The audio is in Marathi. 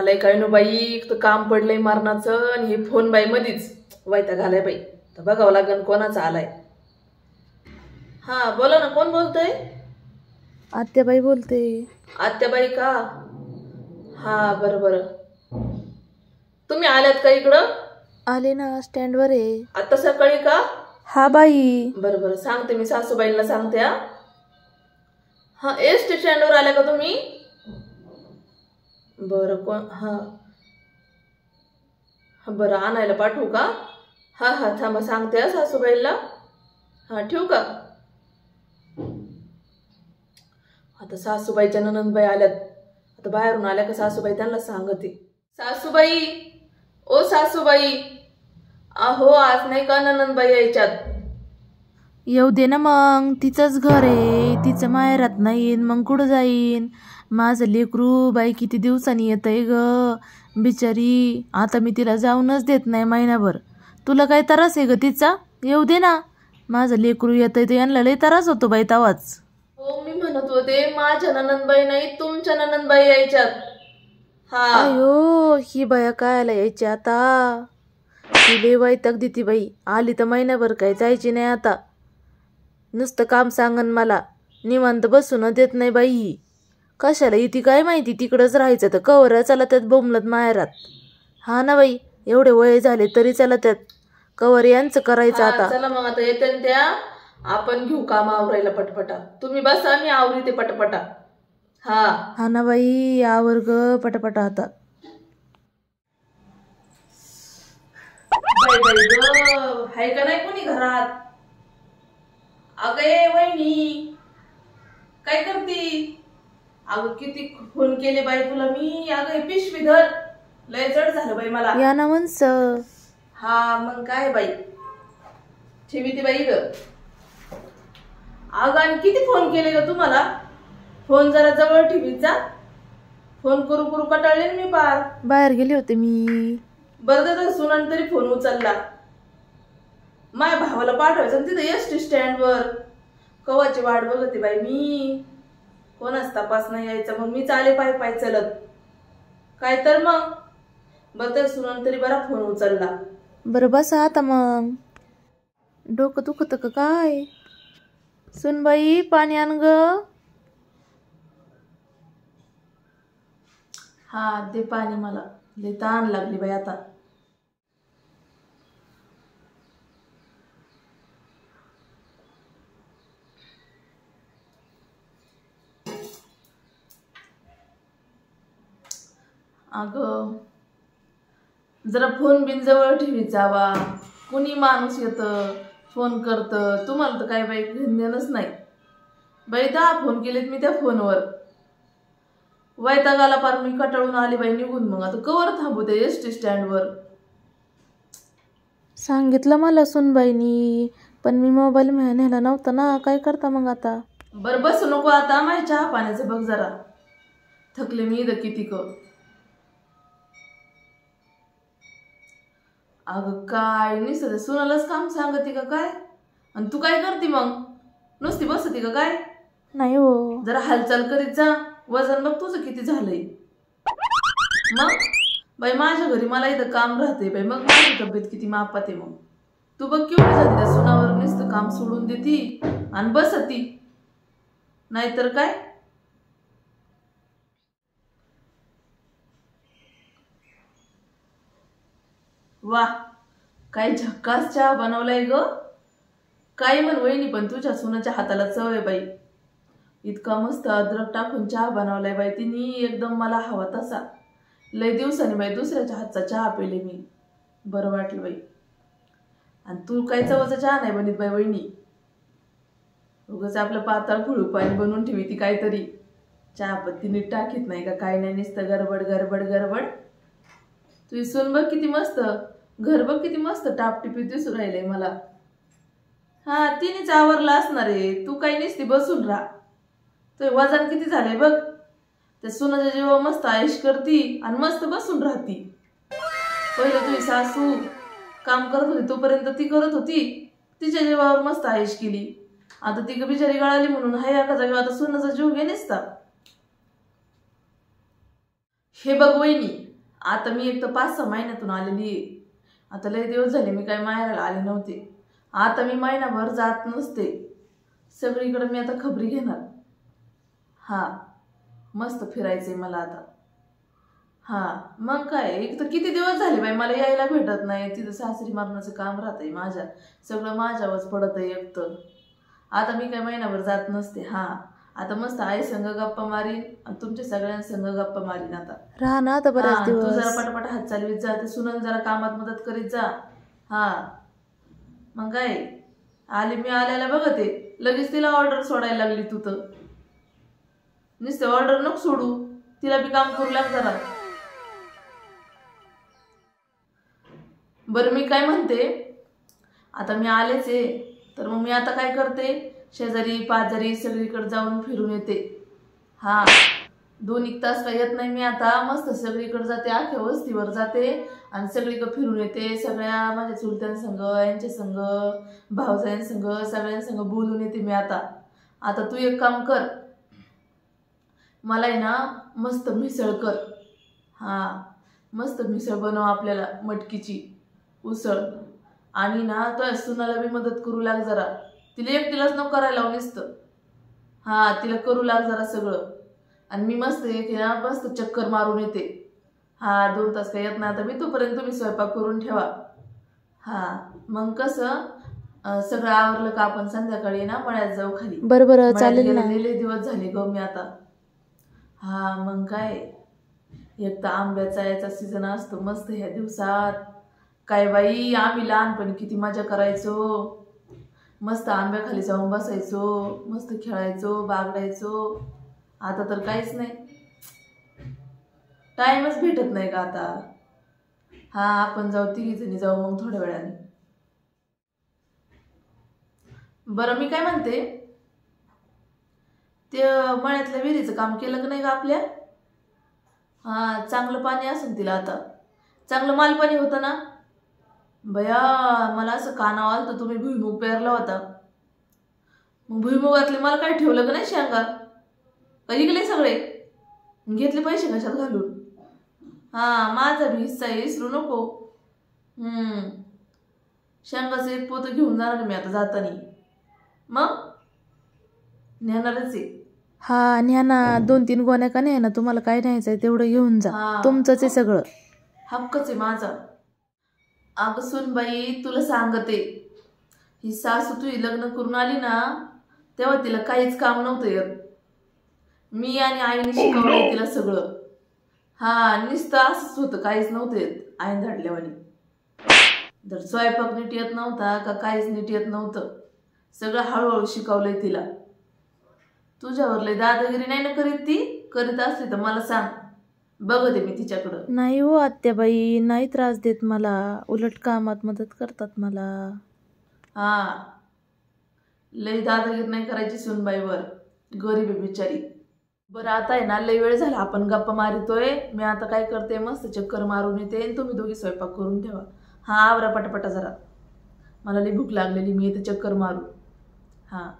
आलंय काय नो बाई, एक तर काम पडलंय मरणाचं आणि हे फोन बाई मधीच वैताग आलाय बाई. तर बघावं लागेल कोणाचा आलाय. हा बोला ना, कोण बोलतोय? आत्याबाई बोलते. आत्याबाई का? हा बरं बरं. तुम्ही आल्यात का इकडं? आले ना, स्टँडवर आहे. आता सकाळी का? हा बाई. बरं बरं, सांगते मी सासूबाईंना सांगते. हा एस टी स्टँडवर आल्या का तुम्ही? बरं कोण? हा बरं, आणायला पाठवू का? हा हा थांबा, सांगते सासूबाईला. हा ठेवू का? आता सासूबाईच्या ननंदबाई आल्यात. आता बाहेरून आल्या का सासूबाई त्यांना सांगते. सासूबाई, ओ सासूबाई, अहो आज नाही का ननंदबाई यायच्यात? येऊ दे ना मग, तिचंच घर आहे, तिचं माहेरात नाही मग कुठं जाईन? माझं लेकरू बाई किती दिवसांनी येतंय ग बिचारी. आता मी तिला जाऊनच देत नाही महिनाभर. तुला काय त्रास आहे ग तिचा? येऊ दे ना, माझं लेकरू येतंय तर यांना लय त्रास होतो बाई तवाच. हो मी म्हणत होते माझ्या ननंदबाई नाही, तुमच्या ननंदबाई यायच्यात. हा अयो, ही बाया कायला यायची आता? ती लय वैताग देती बाई. आली तर महिनाभर काय जायची नाही आता. नुसतं काम सांगन मला, निवांत बसून देत नाही बाई. कशाला इथे काय माहिती, तिकडंच राहायचं तर कवर चला त्यात बोंबलत माहेरात. हा ना बाई, एवढे वय झाले तरी चला त्यात कवर यांचं करायचं आता. चला मग आता येते त्या, आपण घेऊ काम आवरायला पटपटा. तुम्ही बसा, मी आवरीते पटपटा. हा ना बाई, आवर ग पटापटा आता. बाई बाई ग, हाय का नाही कोणी घरात? अगं ये वहिनी, काय करती? अगं किती फोन केले बाई तुला मी. अगं हे पिशवी धर, लय जड झालं बाई मला. या ना म्हणस. हा मग काय बाई, ठेवी ती बाई ग. अगं आणि किती फोन केले ग तुम्हाला? फोन जरा जवळ ठेवीत जा. फोन करू करू कटाळले मी पार. बाहेर गेले होते मी. बरं दादा, सुनान तरी फोन उचलला. माझ्या भावाला पाठवायचं तिथे एस टी स्टँडवर. कवाची वाट बघते बाई मी. कोणाच तपास नाही यायचा, मग मी चाले पाय पाय चलत. काय तर मग बरं तर सुनान तरी बरा फोन उचलला. बरं बसा आता मग. डोकं दुखत का काय? सुनबाई पाणी आण ग. हा दे पाणी, मला लय तहान लागली बाई आता. अगं जरा फोन बिन जवळ ठेवीत जावा. कुणी माणूस येतं फोन करतं, तुम्हाला तर काय बाई घेणंच नाही बाई. 10 फोन केलेत मी त्या फोनवर. वैतागाला पार मी कटाळून आली बाई निघून. मग आता कवर थांबू त्या एस टी स्टँडवर? सांगितलं मला सुनबाईनी, पण मी मोबाईल नेला नव्हता ना. काय करता मग आता? बरं बसू नको आता, माझ्या चहा पाण्याचं बघ जरा. थकले मी इथं किती क. अगं काय नुसतं सुनालाच काम सांगते का काय? आणि तू काय करते मग? नुसती बसती का काय? नाही हो. जरा हालचाल करीत जा. वजन बघ तुझं किती झालंय. मग बाई माझ्या घरी मला इथं काम राहते बाई, मग माझी तब्येत किती मापात आहे. मग तू बघ केवढी झाली त्या सुनावर, नुसतं काम सोडून देती आणि बसती. नाहीतर काय. वा काय झक्कास चहा बनवलाय ग. काय म्हण वहिनी, पण तुझ्या सुनाच्या हाताला चव आहे बाई. इतका मस्त अद्रक टाकून चहा बनवलाय बाई तिने, एकदम मला हवा तसा. लय दिवसांनी बाई दुसऱ्याच्या हातचा चहा पिले मी, बरं वाटलं बाई. आणि तू काय चवाचा चहा नाही बनीत बाई वहिनी. उगाच आपलं पातळ खुळू पाणी बनवून ठेवी ती काहीतरी. चहा पत्ती नीट टाकीत नाही का काय नाही, नुसतं गडबड गडबड गडबड. तुझी सून बघ किती मस्त, घर बघ किती मस्त टापटिपीत दिसून राहिलंय मला. हा तिनेच आवरला असणार आहे, तू काही नसती बसून राहा. तो वजन किती झालंय बघ. त्या सुनाच्या जीवा मस्त आयुष करती आणि मस्त बसून राहती. पहिलं तुझी सासू काम करत होती तोपर्यंत ती करत होती, तिच्या जीवावर मस्त आयुष केली. आता ती बिचारी गळाली म्हणून हाय एका जागेवर आता सुनाचा जीव घे नसता. हे बघ वहिनी, आता मी एक तर 5-6 महिन्यातून आलेली आहे. आता लय दिवस झाले मी काय माहेराला आले नव्हते. आता मी महिनाभर जात नसते. सगळीकडे मी आता खबरी घेणार. हा, मस्त फिरायचंय मला आता. हा मग काय, एक तर किती दिवस झाले बाई मला यायला भेटत नाही. तिथं सासरी मारण्याचं काम राहतंय माझ्या, सगळं माझ्यावरच पडत आहे एक तर. आता मी काय महिनाभर जात नसते. हा, आता मस्त आई संग गप्पा मारीन आणि तुमच्या सगळ्यांसंग गप्पा मारीन. आता राहा ना आता बऱ्याच तू दिवस. जरा पटापट हात चालवीत जा, ते सुनन जरा कामात मदत करीत जा. हा मग काय, आली मी आल्याला बघते लगेच तिला ऑर्डर सोडायला लागली. तू तर नुसते ऑर्डर नको सोडू, तिला बी काम करू लाग जरा. बरं मी काय म्हणते, आता मी आलेच आहे तर मग मी आता काय करते, शेजारी पाजारी सगळीकडे जाऊन फिरून येते. हा, 2-1 तास काय येत नाही मी आता. मस्त सगळीकडे जाते, अख्ख्या वस्तीवर जाते आणि सगळीकडे फिरून येते. सगळ्या माझ्या चुलत्यांसंग, यांच्या संग, भावजायांसंग, सगळ्यांसंग बोलून येते मी आता. आता तू एक काम कर, मला आहे ना मस्त मिसळ कर. हा, मस्त मिसळ बनव आपल्याला, मटकीची उसळ. आणि ना तो सुनाला बी मदत करू लाग जरा. तिला एकटीलाच नको करायला लावू नुसतं. हा, तिला करू लाग जरा सगळं. आणि मी मस्त मस्त चक्कर मारून येते. हा, 2 तास काय येत नाही आता मी, तोपर्यंत तुम्ही स्वयंपाक करून ठेवा. हा, मग कसं सगळं आवरलं का आपण संध्याकाळी ना मळ्यात जाऊ खाली. बरं चालेल ना. गेलेले दिवस झाले ग मी आता. हा मग काय, एक तर आंब्याचा याचा सीझन असतो मस्त ह्या दिवसात. काय बाई, आम्ही लहानपणी किती मजा करायचो. मस्त आंब्याखाली जाऊन बसायचो, मस्त खेळायचो, बागडायचो. आता तर काहीच नाही, टाइमच भेटत नाही का आता. हा, आपण जाऊ, 3 जणी जाऊ मग थोड्या वेळाने. बरं मी काय म्हणते, ते मळ्यातल्या विहिरीचं काम केलं का नाही का आपल्या. हा, चांगलं पाणी असेल तिला आता, चांगलं मालपाणी होतं ना. बया, मला असं कानावर आलं तर तुम्ही भुईमुग पेरला होता. मग भुईमुगातले मला काय ठेवलं का नाही शेंगा, कधी गेले सगळे घेतले पैसे कशात घालून. हा, माझा बी हिस्सा विसरू नको. शेंगाचं एक पोतं घेऊन जाणार मी आता जातानी. मग नेणारच आहे. हा, न्या ना. 2-3 गोण्या का नाही ना, तुम्हाला काय न्यायचंय तेवढं घेऊन जा. तुमचंच आहे सगळं, हक्कच आहे माझा. अगं सुनबाई, तुला सांगते, ही सासू तुझी लग्न करून आली ना तेव्हा तिला काहीच काम नव्हतं येत. मी आणि आईने शिकवलंय तिला सगळं. हा, नुसतं असंच होतं, काहीच नव्हतं येत आईन धाडल्यावानी. जर स्वयंपाक नीट येत नव्हता का काहीच नीट येत नव्हतं. सगळं हळूहळू शिकवलंय तिला. तुझ्यावर लय दादागिरी नाही ना करीत ती. करीत असली तर मला सांग, बघते मी तिच्याकडं. नाही हो आत्याबाई, नाही त्रास देत मला, उलट कामात मदत करतात मला. हा, लय दादागिरी नाही करायची सुनबाईवर, गरीब आहे बिचारी. बरं आता आहे ना, लय वेळ झाला आपण गप्पा मारितोय. मी आता काय करते, मस्त चक्कर मारून येते आणि तुम्ही दोघी स्वयंपाक करून ठेवा. हा, आवरा पटापटा जरा, मला लय भूक लागलेली, मी येते चक्कर मारू. हा.